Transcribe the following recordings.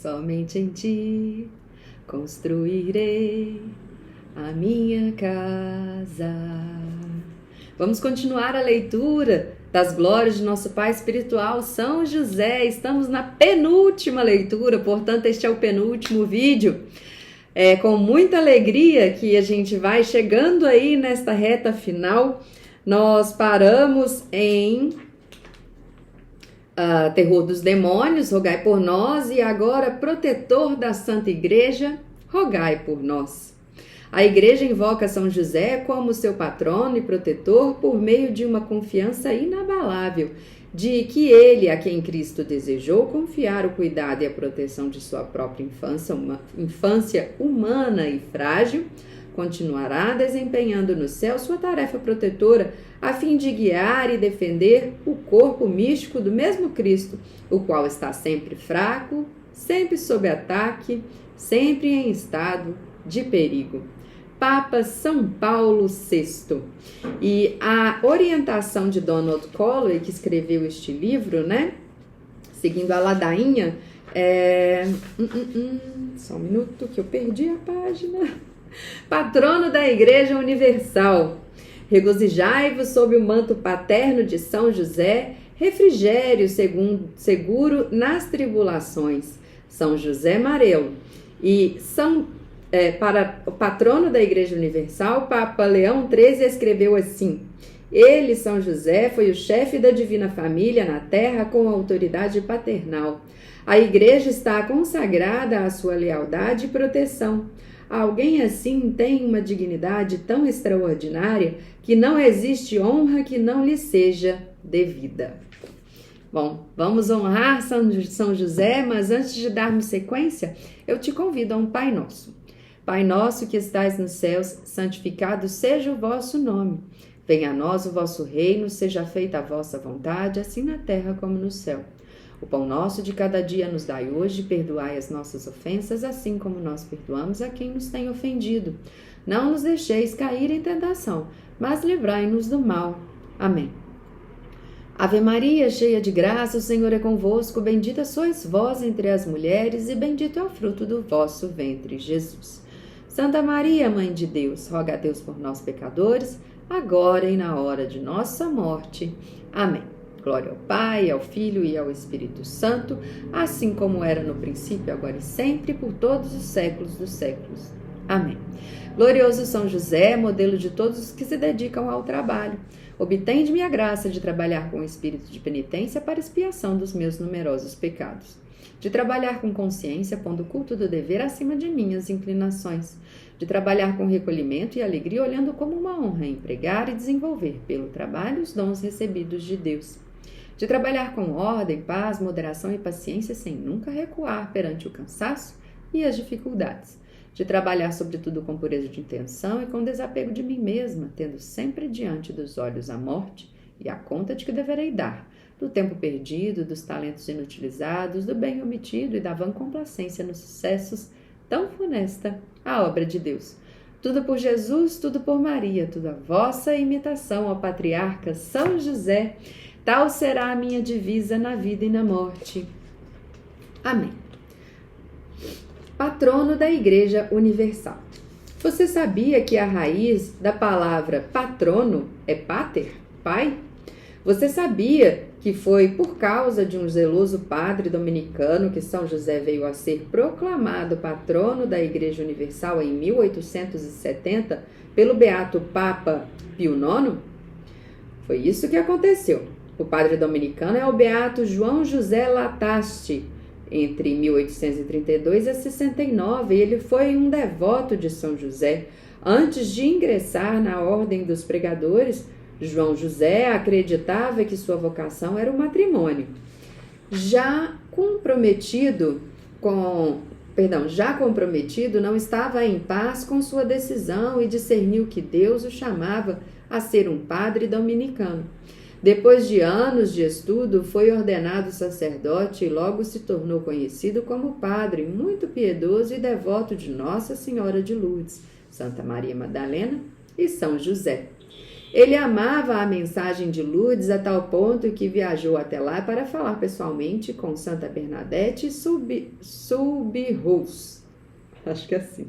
somente em ti construirei a minha casa. Vamos continuar a leitura das glórias de nosso Pai espiritual, São José. Estamos na penúltima leitura, portanto, este é o penúltimo vídeo. É com muita alegria que a gente vai chegando aí nesta reta final. Nós paramos em terror dos demônios, rogai por nós, e agora, protetor da Santa Igreja, rogai por nós. A Igreja invoca São José como seu patrono e protetor por meio de uma confiança inabalável de que ele, a quem Cristo desejou confiar o cuidado e a proteção de sua própria infância humana e frágil, continuará desempenhando no céu sua tarefa protetora a fim de guiar e defender o corpo místico do mesmo Cristo, o qual está sempre fraco, sempre sob ataque, sempre em estado de perigo. Papa São Paulo VI. E a orientação de Donald Colley, que escreveu este livro, né? Seguindo a ladainha, só um minuto que eu perdi a página. Patrono da Igreja Universal. Regozijai-vos sob o manto paterno de São José, refrigério seguro nas tribulações. São José Marelo. E para o patrono da Igreja Universal, Papa Leão XIII escreveu assim: ele, São José, foi o chefe da divina família na terra com autoridade paternal. A Igreja está consagrada à sua lealdade e proteção. Alguém assim tem uma dignidade tão extraordinária que não existe honra que não lhe seja devida. Bom, vamos honrar São José, mas antes de darmos sequência, eu te convido a um Pai Nosso. Pai nosso que estais nos céus, santificado seja o vosso nome. Venha a nós o vosso reino, seja feita a vossa vontade, assim na terra como no céu. O pão nosso de cada dia nos dai hoje, perdoai as nossas ofensas, assim como nós perdoamos a quem nos tem ofendido. Não nos deixeis cair em tentação, mas livrai-nos do mal. Amém. Ave Maria, cheia de graça, o Senhor é convosco, bendita sois vós entre as mulheres, e bendito é o fruto do vosso ventre, Jesus. Santa Maria, Mãe de Deus, roga a Deus por nós, pecadores, agora e na hora de nossa morte. Amém. Glória ao Pai, ao Filho e ao Espírito Santo, assim como era no princípio, agora e sempre, por todos os séculos dos séculos. Amém. Glorioso São José, modelo de todos os que se dedicam ao trabalho, obtende-me a graça de trabalhar com o espírito de penitência para expiação dos meus numerosos pecados, de trabalhar com consciência, pondo o culto do dever acima de minhas inclinações, de trabalhar com recolhimento e alegria, olhando como uma honra empregar e desenvolver pelo trabalho os dons recebidos de Deus, de trabalhar com ordem, paz, moderação e paciência sem nunca recuar perante o cansaço e as dificuldades, de trabalhar sobretudo com pureza de intenção e com desapego de mim mesma, tendo sempre diante dos olhos a morte e a conta de que deverei dar, do tempo perdido, dos talentos inutilizados, do bem omitido e da vã complacência nos sucessos tão funesta a obra de Deus. Tudo por Jesus, tudo por Maria, tudo a vossa imitação, ó patriarca São José, tal será a minha divisa na vida e na morte. Amém. Patrono da Igreja Universal. Você sabia que a raiz da palavra patrono é pater, pai? Você sabia que foi por causa de um zeloso padre dominicano que São José veio a ser proclamado patrono da Igreja Universal em 1870 pelo beato Papa Pio IX? Foi isso que aconteceu. O padre dominicano é o beato João José Lataste, entre 1832 e 69, ele foi um devoto de São José. Antes de ingressar na Ordem dos Pregadores, João José acreditava que sua vocação era o matrimônio. Já comprometido, não estava em paz com sua decisão e discerniu que Deus o chamava a ser um padre dominicano. Depois de anos de estudo, foi ordenado sacerdote e logo se tornou conhecido como padre, muito piedoso e devoto de Nossa Senhora de Lourdes, Santa Maria Madalena e São José. Ele amava a mensagem de Lourdes a tal ponto que viajou até lá para falar pessoalmente com Santa Bernadette Soubirous. Acho que é assim.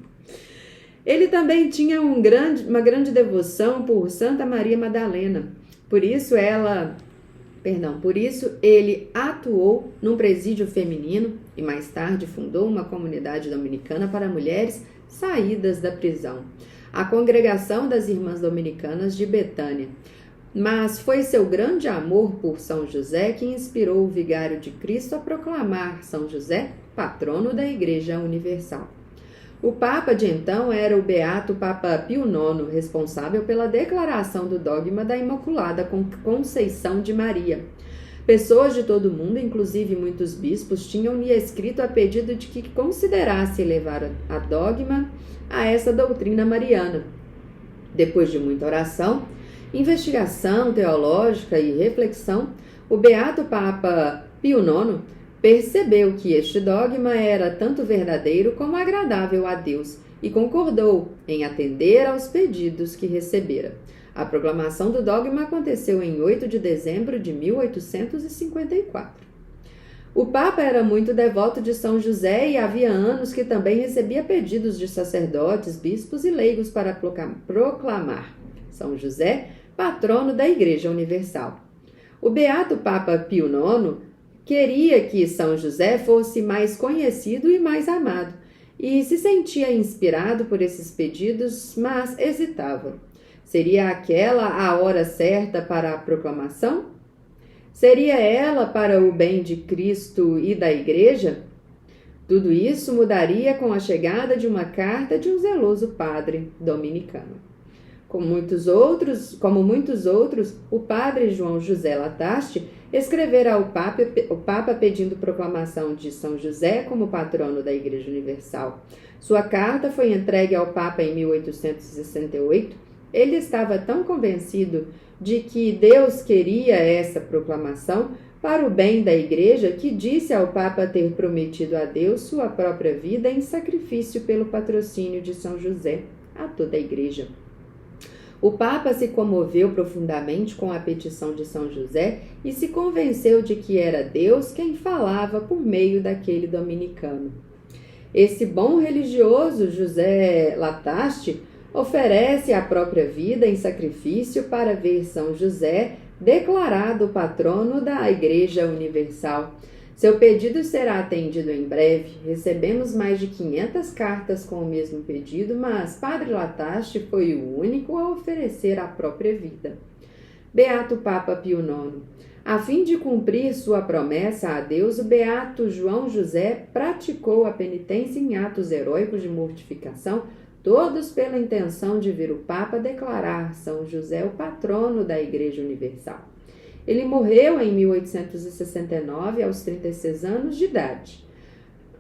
Ele também tinha uma grande devoção por Santa Maria Madalena. Por isso ele atuou num presídio feminino e mais tarde fundou uma comunidade dominicana para mulheres saídas da prisão, a Congregação das Irmãs Dominicanas de Betânia. Mas foi seu grande amor por São José que inspirou o vigário de Cristo a proclamar São José patrono da Igreja Universal. O Papa de então era o beato Papa Pio IX, responsável pela declaração do dogma da Imaculada Conceição de Maria. Pessoas de todo o mundo, inclusive muitos bispos, tinham-lhe escrito a pedido de que considerasse levar a dogma a essa doutrina mariana. Depois de muita oração, investigação teológica e reflexão, o beato Papa Pio IX percebeu que este dogma era tanto verdadeiro como agradável a Deus e concordou em atender aos pedidos que recebera. A proclamação do dogma aconteceu em 8 de dezembro de 1854. O Papa era muito devoto de São José e havia anos que também recebia pedidos de sacerdotes, bispos e leigos para proclamar São José patrono da Igreja Universal. O beato Papa Pio IX queria que São José fosse mais conhecido e mais amado, e se sentia inspirado por esses pedidos, mas hesitava. Seria aquela a hora certa para a proclamação? Seria ela para o bem de Cristo e da Igreja? Tudo isso mudaria com a chegada de uma carta de um zeloso padre dominicano. Como muitos outros, o padre João José Lataste escrevera ao Papa pedindo proclamação de São José como patrono da Igreja Universal. Sua carta foi entregue ao Papa em 1868. Ele estava tão convencido de que Deus queria essa proclamação para o bem da Igreja que disse ao Papa ter prometido a Deus sua própria vida em sacrifício pelo patrocínio de São José a toda a Igreja. O Papa se comoveu profundamente com a petição de São José e se convenceu de que era Deus quem falava por meio daquele dominicano. Esse bom religioso, José Lataste, oferece a própria vida em sacrifício para ver São José declarado patrono da Igreja Universal. Seu pedido será atendido em breve. Recebemos mais de 500 cartas com o mesmo pedido, mas Padre Lataste foi o único a oferecer a própria vida. Beato Papa Pio IX. A fim de cumprir sua promessa a Deus, o beato João José praticou a penitência em atos heróicos de mortificação, todos pela intenção de ver o Papa declarar São José o patrono da Igreja Universal. Ele morreu em 1869, aos 36 anos de idade.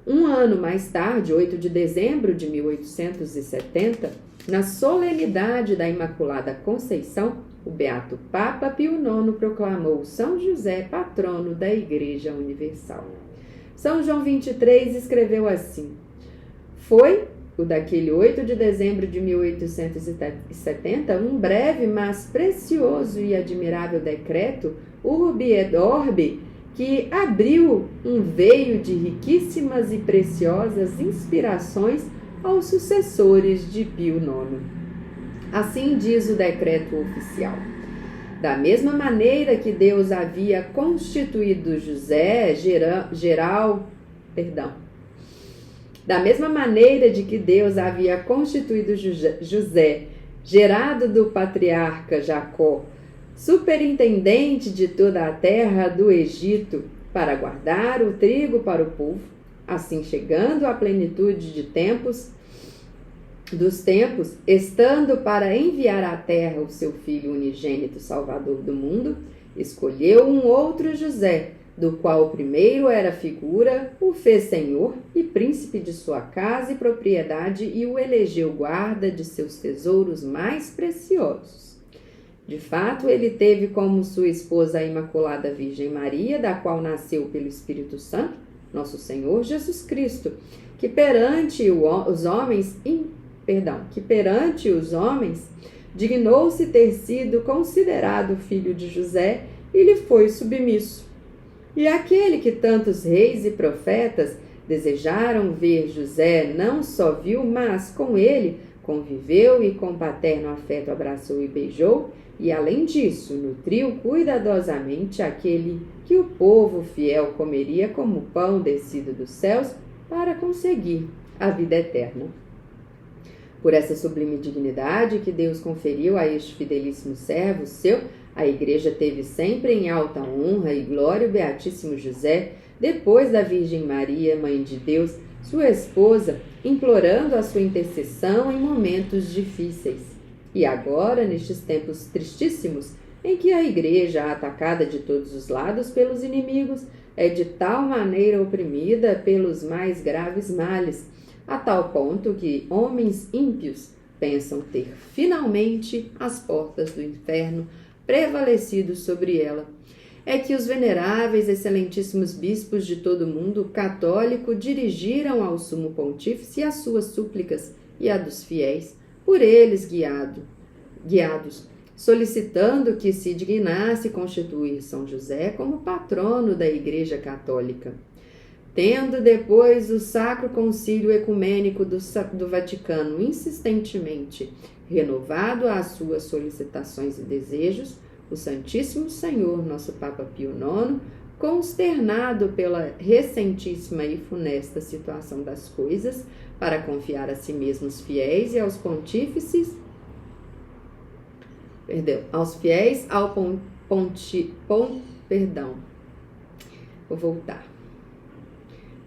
Um ano mais tarde, 8 de dezembro de 1870, na solenidade da Imaculada Conceição, o beato Papa Pio IX proclamou São José patrono da Igreja Universal. São João XXIII escreveu assim: foi o daquele 8 de dezembro de 1870, um breve, mas precioso e admirável decreto, urbi et orbi, que abriu um veio de riquíssimas e preciosas inspirações aos sucessores de Pio IX. Assim diz o decreto oficial. Da mesma maneira que Deus havia constituído Da mesma maneira de que Deus havia constituído José, gerado do patriarca Jacó, superintendente de toda a terra do Egito, para guardar o trigo para o povo, assim chegando à plenitude dos tempos, estando para enviar à terra o seu Filho unigênito Salvador do mundo, escolheu um outro José, do qual o primeiro era figura, o fez senhor e príncipe de sua casa e propriedade e o elegeu guarda de seus tesouros mais preciosos. De fato, ele teve como sua esposa a Imaculada Virgem Maria, da qual nasceu pelo Espírito Santo, nosso Senhor Jesus Cristo, que perante os homens dignou-se ter sido considerado filho de José e lhe foi submisso. E aquele que tantos reis e profetas desejaram ver José não só viu, mas com ele conviveu e com paterno afeto abraçou e beijou, e além disso nutriu cuidadosamente aquele que o povo fiel comeria como pão descido dos céus para conseguir a vida eterna. Por essa sublime dignidade que Deus conferiu a este fidelíssimo servo seu, a Igreja teve sempre em alta honra e glória o Beatíssimo José, depois da Virgem Maria, Mãe de Deus, sua esposa, implorando a sua intercessão em momentos difíceis. E agora, nestes tempos tristíssimos, em que a Igreja, atacada de todos os lados pelos inimigos, é de tal maneira oprimida pelos mais graves males, a tal ponto que homens ímpios pensam ter finalmente as portas do inferno prevalecido sobre ela, é que os veneráveis, excelentíssimos bispos de todo o mundo católico dirigiram ao sumo pontífice as suas súplicas e a dos fiéis, por eles guiados, solicitando que se dignasse constituir São José como patrono da Igreja Católica. Tendo depois o Sacro Concílio Ecumênico do Vaticano insistentemente renovado as suas solicitações e desejos, o Santíssimo Senhor, nosso Papa Pio IX, consternado pela recentíssima e funesta situação das coisas, para confiar a si mesmo os fiéis e aos pontífices, aos fiéis, ao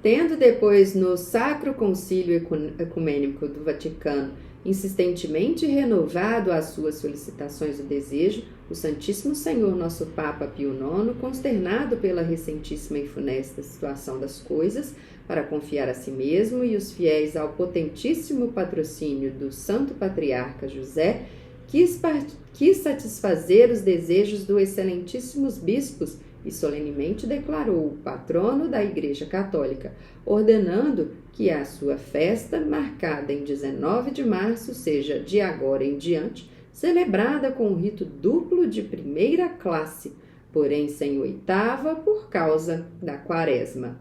Tendo depois no Sacro Concílio Ecumênico do Vaticano insistentemente renovado as suas solicitações e desejo, o Santíssimo Senhor, nosso Papa Pio IX, consternado pela recentíssima e funesta situação das coisas, para confiar a si mesmo e os fiéis ao potentíssimo patrocínio do Santo Patriarca José, quis satisfazer os desejos dos excelentíssimos bispos e solenemente declarou o patrono da Igreja Católica, ordenando que a sua festa, marcada em 19 de março, seja de agora em diante, celebrada com um rito duplo de primeira classe, porém sem oitava por causa da quaresma.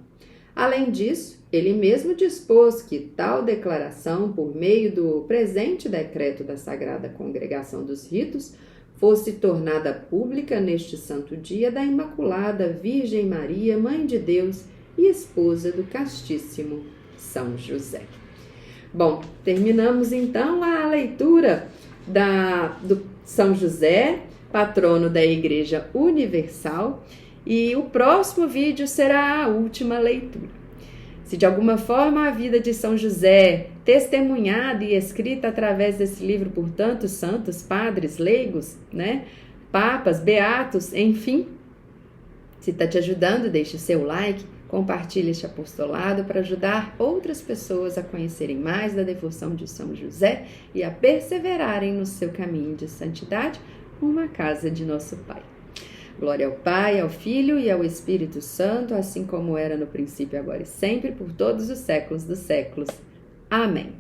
Além disso, ele mesmo dispôs que tal declaração, por meio do presente decreto da Sagrada Congregação dos Ritos, fosse tornada pública neste santo dia da Imaculada Virgem Maria, Mãe de Deus e esposa do castíssimo São José. Bom, terminamos então a leitura do São José, patrono da Igreja Universal, e o próximo vídeo será a última leitura. Se de alguma forma a vida de São José, testemunhada e escrita através desse livro por tantos santos, padres, leigos, papas, beatos, enfim, se está te ajudando, deixe o seu like, compartilhe este apostolado para ajudar outras pessoas a conhecerem mais da devoção de São José e a perseverarem no seu caminho de santidade rumo à casa de nosso Pai. Glória ao Pai, ao Filho e ao Espírito Santo, assim como era no princípio, agora e sempre, por todos os séculos dos séculos. Amém.